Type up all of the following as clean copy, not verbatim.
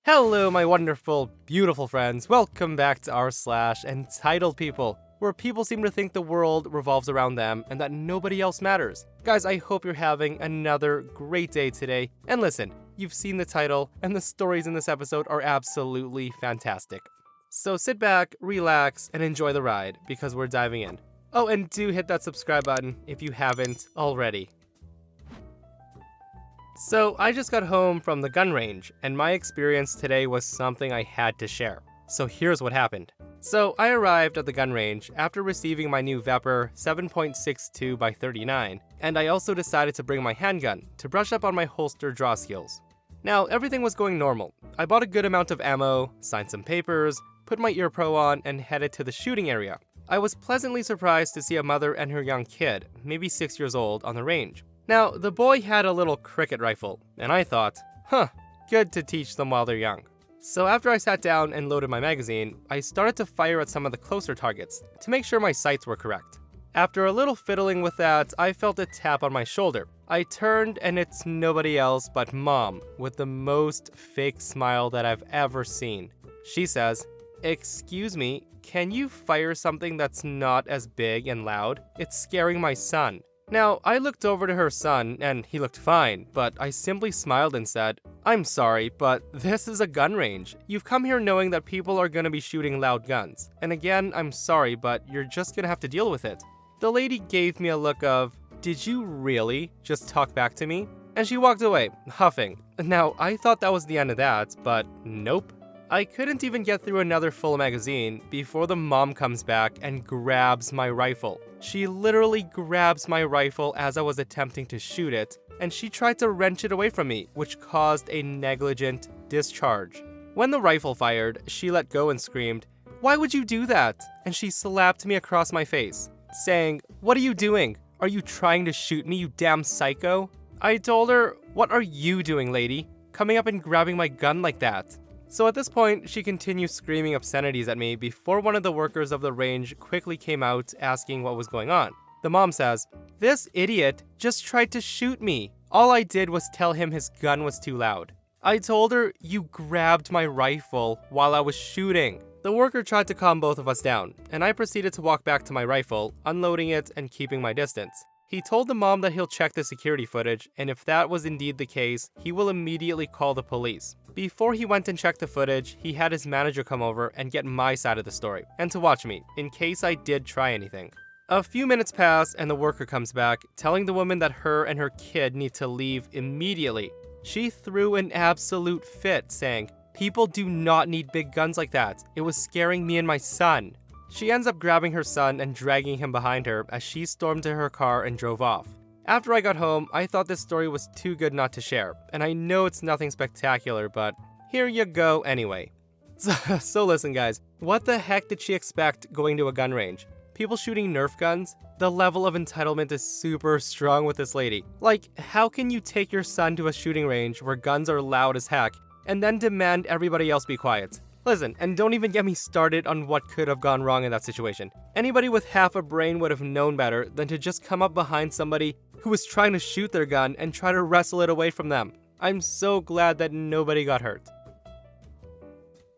Hello, my wonderful, beautiful friends. Welcome back to r/EntitledPeople, where people seem to think the world revolves around them and that nobody else matters. Guys, I hope you're having another great day today. And listen, you've seen the title, and the stories in this episode are absolutely fantastic. So sit back, relax, and enjoy the ride, because we're diving in. Oh, and do hit that subscribe button if you haven't already. So I just got home from the gun range, and my experience today was something I had to share. So here's what happened. So I arrived at the gun range after receiving my new Vepr 7.62 by 39, and I also decided to bring my handgun to brush up on my holster draw skills. Now everything was going normal. I bought a good amount of ammo, signed some papers, put my ear pro on, and headed to the shooting area. I was pleasantly surprised to see a mother and her young kid, maybe 6 years old, on the range. Now, the boy had a little cricket rifle, and I thought, good to teach them while they're young. So after I sat down and loaded my magazine, I started to fire at some of the closer targets to make sure my sights were correct. After a little fiddling with that, I felt a tap on my shoulder. I turned, and it's nobody else but Mom, with the most fake smile that I've ever seen. She says, "Excuse me, can you fire something that's not as big and loud? It's scaring my son." Now, I looked over to her son, and he looked fine, but I simply smiled and said, "I'm sorry, but this is a gun range. You've come here knowing that people are gonna be shooting loud guns. And again, I'm sorry, but you're just gonna have to deal with it." The lady gave me a look of, "Did you really just talk back to me?" And she walked away, huffing. Now, I thought that was the end of that, but nope. I couldn't even get through another full magazine before the mom comes back and grabs my rifle. She literally grabs my rifle as I was attempting to shoot it, and she tried to wrench it away from me, which caused a negligent discharge. When the rifle fired, she let go and screamed, "Why would you do that?" And she slapped me across my face, saying, "What are you doing? Are you trying to shoot me, you damn psycho?" I told her, "What are you doing, lady? Coming up and grabbing my gun like that?" So at this point, she continued screaming obscenities at me before one of the workers of the range quickly came out asking what was going on. The mom says, "This idiot just tried to shoot me. All I did was tell him his gun was too loud." I told her, "You grabbed my rifle while I was shooting." The worker tried to calm both of us down, and I proceeded to walk back to my rifle, unloading it and keeping my distance. He told the mom that he'll check the security footage, and if that was indeed the case, he will immediately call the police. Before he went and checked the footage, he had his manager come over and get my side of the story, and to watch me, in case I did try anything. A few minutes pass, and the worker comes back, telling the woman that her and her kid need to leave immediately. She threw an absolute fit, saying, "People do not need big guns like that. It was scaring me and my son." She ends up grabbing her son and dragging him behind her as she stormed to her car and drove off. After I got home, I thought this story was too good not to share, and I know it's nothing spectacular, but here you go anyway. So listen guys, what the heck did she expect going to a gun range? People shooting Nerf guns? The level of entitlement is super strong with this lady. Like, how can you take your son to a shooting range where guns are loud as heck, and then demand everybody else be quiet? Listen, and don't even get me started on what could have gone wrong in that situation. Anybody with half a brain would have known better than to just come up behind somebody who was trying to shoot their gun and try to wrestle it away from them. I'm so glad that nobody got hurt.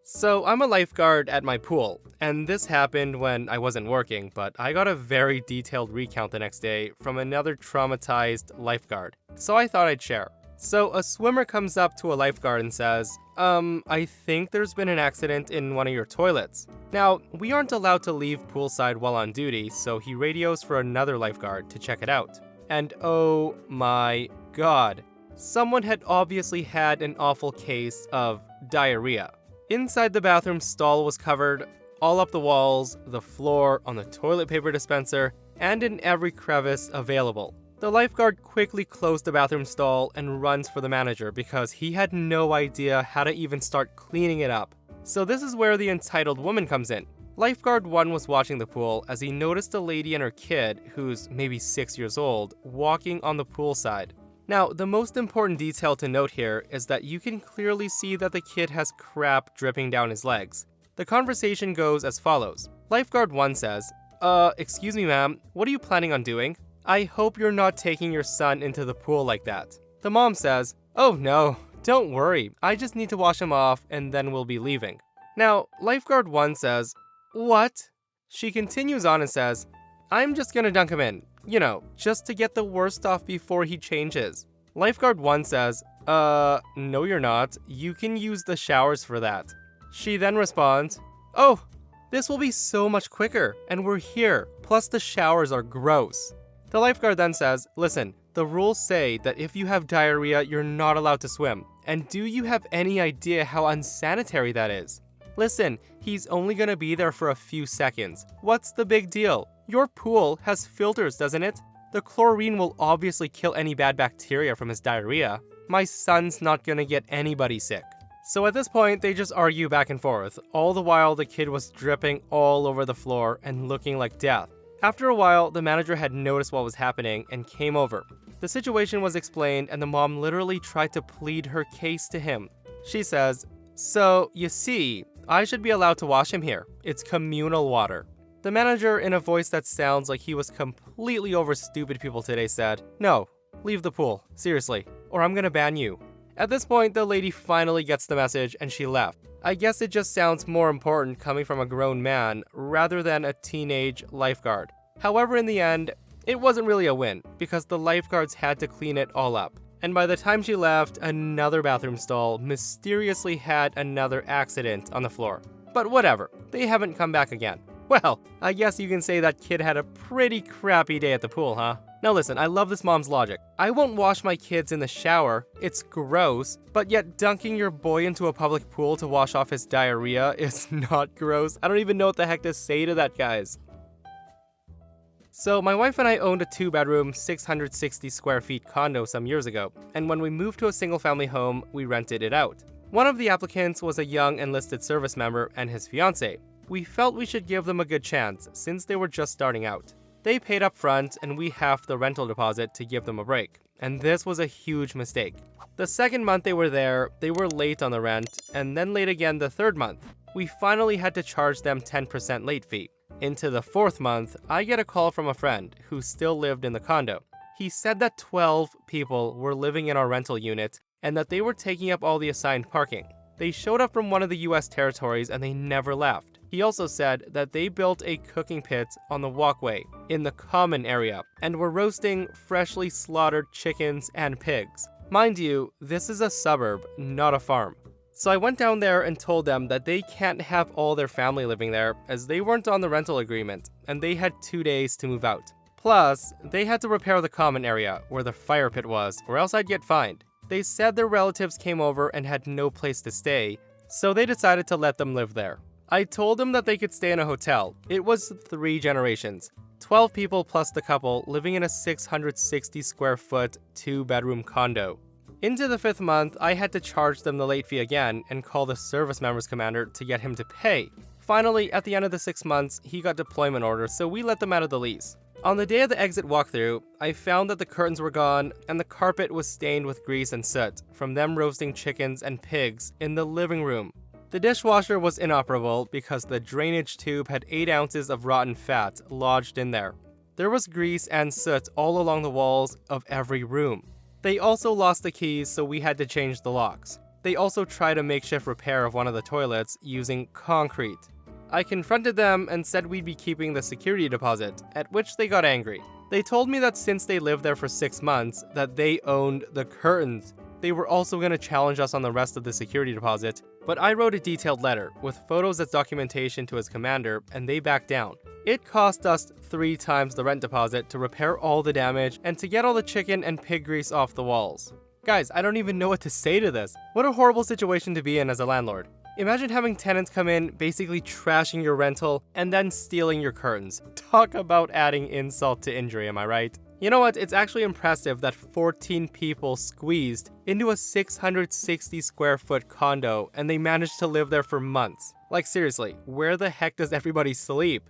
So I'm a lifeguard at my pool, and this happened when I wasn't working, but I got a very detailed recount the next day from another traumatized lifeguard, so I thought I'd share. So a swimmer comes up to a lifeguard and says, I think there's been an accident in one of your toilets." Now, we aren't allowed to leave poolside while on duty, so he radios for another lifeguard to check it out. And oh my god, someone had obviously had an awful case of diarrhea. Inside the bathroom stall was covered all up the walls, the floor, on the toilet paper dispenser, and in every crevice available. The lifeguard quickly closed the bathroom stall and runs for the manager because he had no idea how to even start cleaning it up. So this is where the entitled woman comes in. Lifeguard 1 was watching the pool as he noticed a lady and her kid, who's maybe 6 years old, walking on the pool side. Now, the most important detail to note here is that you can clearly see that the kid has crap dripping down his legs. The conversation goes as follows. Lifeguard 1 says, excuse me ma'am, what are you planning on doing? I hope you're not taking your son into the pool like that." The mom says, "Oh no, "Don't worry, I just need to wash him off and then we'll be leaving." Now, lifeguard 1 says, "What?" She continues on and says, "I'm just gonna dunk him in, just to get the worst off before he changes." Lifeguard 1 says, no you're not. You can use the showers for that." She then responds, "Oh, this will be so much quicker, and we're here, plus the showers are gross." The lifeguard then says, "Listen, the rules say that if you have diarrhea, you're not allowed to swim. And do you have any idea how unsanitary that is? Listen, he's only gonna be there for a few seconds. What's the big deal? Your pool has filters, doesn't it? The chlorine will obviously kill any bad bacteria from his diarrhea. My son's not gonna get anybody sick." So at this point, they just argue back and forth, all the while the kid was dripping all over the floor and looking like death. After a while, the manager had noticed what was happening and came over. The situation was explained and the mom literally tried to plead her case to him. She says, "So, you see, I should be allowed to wash him here. It's communal water." The manager, in a voice that sounds like he was completely over stupid people today, said, "No, leave the pool, seriously, or I'm gonna ban you." At this point, the lady finally gets the message and she left. I guess it just sounds more important coming from a grown man rather than a teenage lifeguard. However, in the end, it wasn't really a win because the lifeguards had to clean it all up. And by the time she left, another bathroom stall mysteriously had another accident on the floor. But whatever, they haven't come back again. Well, I guess you can say that kid had a pretty crappy day at the pool, huh? Now listen, I love this mom's logic. I won't wash my kids in the shower, it's gross, but yet dunking your boy into a public pool to wash off his diarrhea is not gross. I don't even know what the heck to say to that, guys. So my wife and I owned a 2-bedroom, 660 square feet condo some years ago, and when we moved to a single-family home, we rented it out. One of the applicants was a young enlisted service member and his fiancée. We felt we should give them a good chance since they were just starting out. They paid up front and we halved the rental deposit to give them a break, and this was a huge mistake. The second month they were there, they were late on the rent, and then late again the third month. We finally had to charge them 10% late fee. Into the fourth month, I get a call from a friend who still lived in the condo. He said that 12 people were living in our rental unit and that they were taking up all the assigned parking. They showed up from one of the US territories and they never left. He also said that they built a cooking pit on the walkway in the common area and were roasting freshly slaughtered chickens and pigs. Mind you, this is a suburb, not a farm. So I went down there and told them that they can't have all their family living there as they weren't on the rental agreement and they had 2 days to move out. Plus, they had to repair the common area where the fire pit was or else I'd get fined. They said their relatives came over and had no place to stay, so they decided to let them live there. I told them that they could stay in a hotel. It was 3 generations. 12 people plus the couple living in a 660 square foot 2-bedroom condo. Into the 5th month, I had to charge them the late fee again and call the service members commander to get him to pay. Finally, at the end of the 6 months, he got deployment orders, so we let them out of the lease. On the day of the exit walkthrough, I found that the curtains were gone and the carpet was stained with grease and soot from them roasting chickens and pigs in the living room. The dishwasher was inoperable because the drainage tube had 8 ounces of rotten fat lodged in there. There was grease and soot all along the walls of every room. They also lost the keys, so we had to change the locks. They also tried a makeshift repair of one of the toilets using concrete. I confronted them and said we'd be keeping the security deposit, at which they got angry. They told me that since they lived there for 6 months, that they owned the curtains. They were also going to challenge us on the rest of the security deposit, but I wrote a detailed letter with photos as documentation to his commander, and they backed down. It cost us 3 times the rent deposit to repair all the damage and to get all the chicken and pig grease off the walls. Guys, I don't even know what to say to this. What a horrible situation to be in as a landlord. Imagine having tenants come in, basically trashing your rental, and then stealing your curtains. Talk about adding insult to injury, am I right? You know what, it's actually impressive that 14 people squeezed into a 660 square foot condo and they managed to live there for months. Like seriously, where the heck does everybody sleep?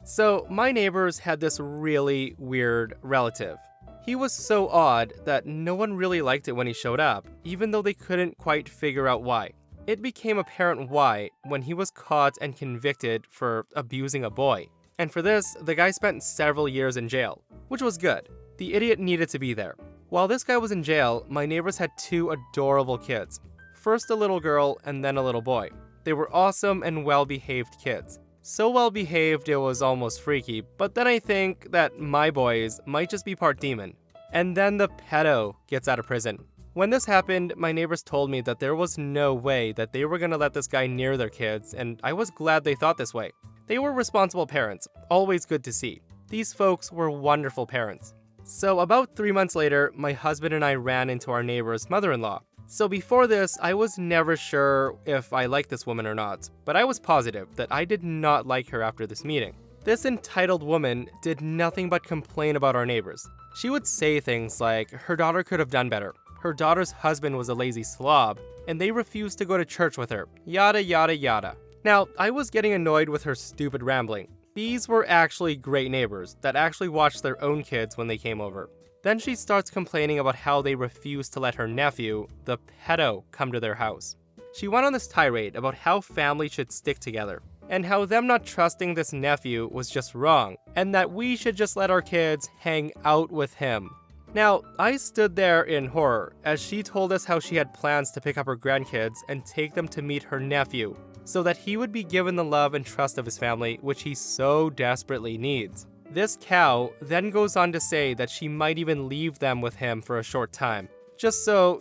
So my neighbors had this really weird relative. He was so odd that no one really liked it when he showed up, even though they couldn't quite figure out why. It became apparent why when he was caught and convicted for abusing a boy. And for this, the guy spent several years in jail, which was good. The idiot needed to be there. While this guy was in jail, my neighbors had two adorable kids. First a little girl and then a little boy. They were awesome and well-behaved kids. So well-behaved it was almost freaky, but then I think that my boys might just be part demon. And then the pedo gets out of prison. When this happened, my neighbors told me that there was no way that they were gonna let this guy near their kids, and I was glad they thought this way. They were responsible parents, always good to see. These folks were wonderful parents. So about 3 months later, my husband and I ran into our neighbor's mother-in-law. So before this, I was never sure if I liked this woman or not, but I was positive that I did not like her after this meeting. This entitled woman did nothing but complain about our neighbors. She would say things like her daughter could have done better, her daughter's husband was a lazy slob, and they refused to go to church with her, yada yada yada. Now, I was getting annoyed with her stupid rambling. These were actually great neighbors that actually watched their own kids when they came over. Then she starts complaining about how they refused to let her nephew, the pedo, come to their house. She went on this tirade about how families should stick together, and how them not trusting this nephew was just wrong, and that we should just let our kids hang out with him. Now, I stood there in horror as she told us how she had plans to pick up her grandkids and take them to meet her nephew, so that he would be given the love and trust of his family, which he so desperately needs. This cow then goes on to say that she might even leave them with him for a short time, just so,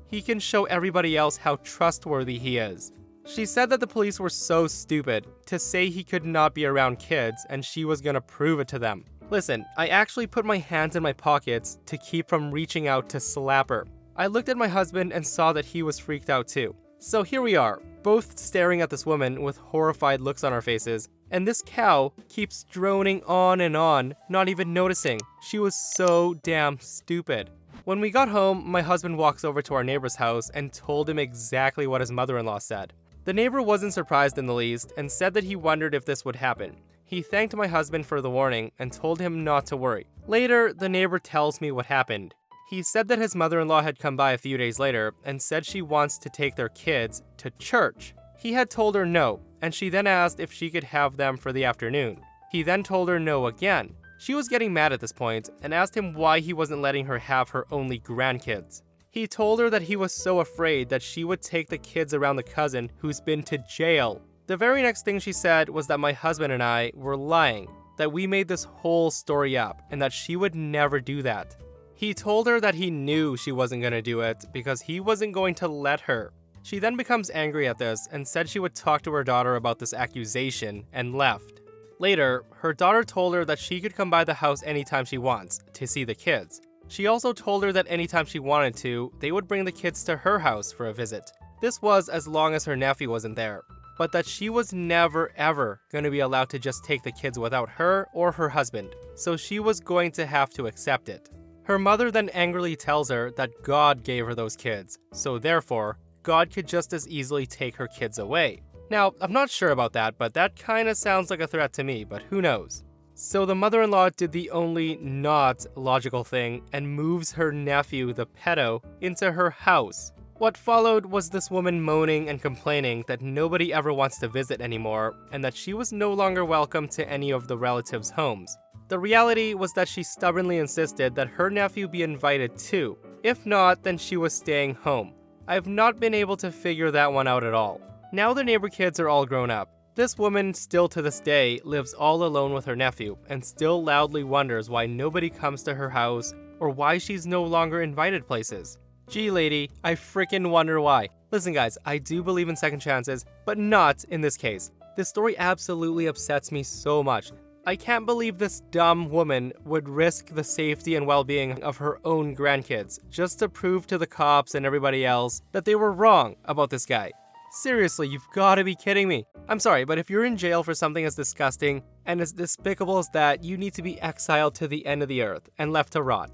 he can show everybody else how trustworthy he is. She said that the police were so stupid to say he could not be around kids and she was gonna prove it to them. Listen, I actually put my hands in my pockets to keep from reaching out to slap her. I looked at my husband and saw that he was freaked out too. So here we are, both staring at this woman with horrified looks on our faces, and this cow keeps droning on and on, not even noticing. She was so damn stupid. When we got home, my husband walks over to our neighbor's house and told him exactly what his mother-in-law said. The neighbor wasn't surprised in the least and said that he wondered if this would happen. He thanked my husband for the warning and told him not to worry. Later, the neighbor tells me what happened. He said that his mother-in-law had come by a few days later and said she wants to take their kids to church. He had told her no, and she then asked if she could have them for the afternoon. He then told her no again. She was getting mad at this point and asked him why he wasn't letting her have her only grandkids. He told her that he was so afraid that she would take the kids around the cousin who's been to jail. The very next thing she said was that my husband and I were lying, that we made this whole story up, and that she would never do that. He told her that he knew she wasn't going to do it because he wasn't going to let her. She then becomes angry at this and said she would talk to her daughter about this accusation and left. Later, her daughter told her that she could come by the house anytime she wants to see the kids. She also told her that anytime she wanted to, they would bring the kids to her house for a visit. This was as long as her nephew wasn't there, but that she was never ever going to be allowed to just take the kids without her or her husband, so she was going to have to accept it. Her mother then angrily tells her that God gave her those kids, so therefore, God could just as easily take her kids away. Now, I'm not sure about that, but that kinda sounds like a threat to me, but who knows? So the mother-in-law did the only not logical thing and moves her nephew, the pedo, into her house. What followed was this woman moaning and complaining that nobody ever wants to visit anymore and that she was no longer welcome to any of the relatives' homes. The reality was that she stubbornly insisted that her nephew be invited too. If not, then she was staying home. I have not been able to figure that one out at all. Now the neighbor kids are all grown up. This woman, still to this day, lives all alone with her nephew and still loudly wonders why nobody comes to her house or why she's no longer invited places. Gee lady, I frickin' wonder why. Listen guys, I do believe in second chances, but not in this case. This story absolutely upsets me so much. I can't believe this dumb woman would risk the safety and well-being of her own grandkids just to prove to the cops and everybody else that they were wrong about this guy. Seriously, you've gotta be kidding me. I'm sorry, but if you're in jail for something as disgusting and as despicable as that, you need to be exiled to the end of the earth and left to rot.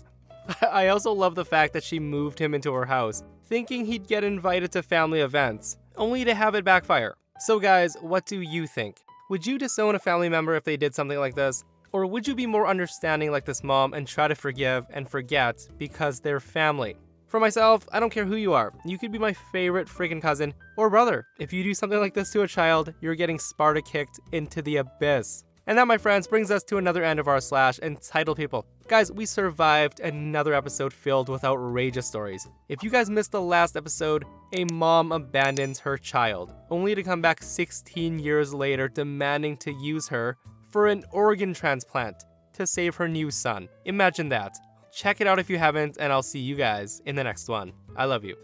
I also love the fact that she moved him into her house, thinking he'd get invited to family events, only to have it backfire. So guys, what do you think? Would you disown a family member if they did something like this? Or would you be more understanding like this mom and try to forgive and forget because they're family? For myself, I don't care who you are. You could be my favorite freaking cousin or brother. If you do something like this to a child, you're getting Sparta kicked into the abyss. And that, my friends, brings us to another end of our /entitled people. Guys, we survived another episode filled with outrageous stories. If you guys missed the last episode, a mom abandons her child, only to come back 16 years later demanding to use her for an organ transplant to save her new son. Imagine that. Check it out if you haven't, and I'll see you guys in the next one. I love you.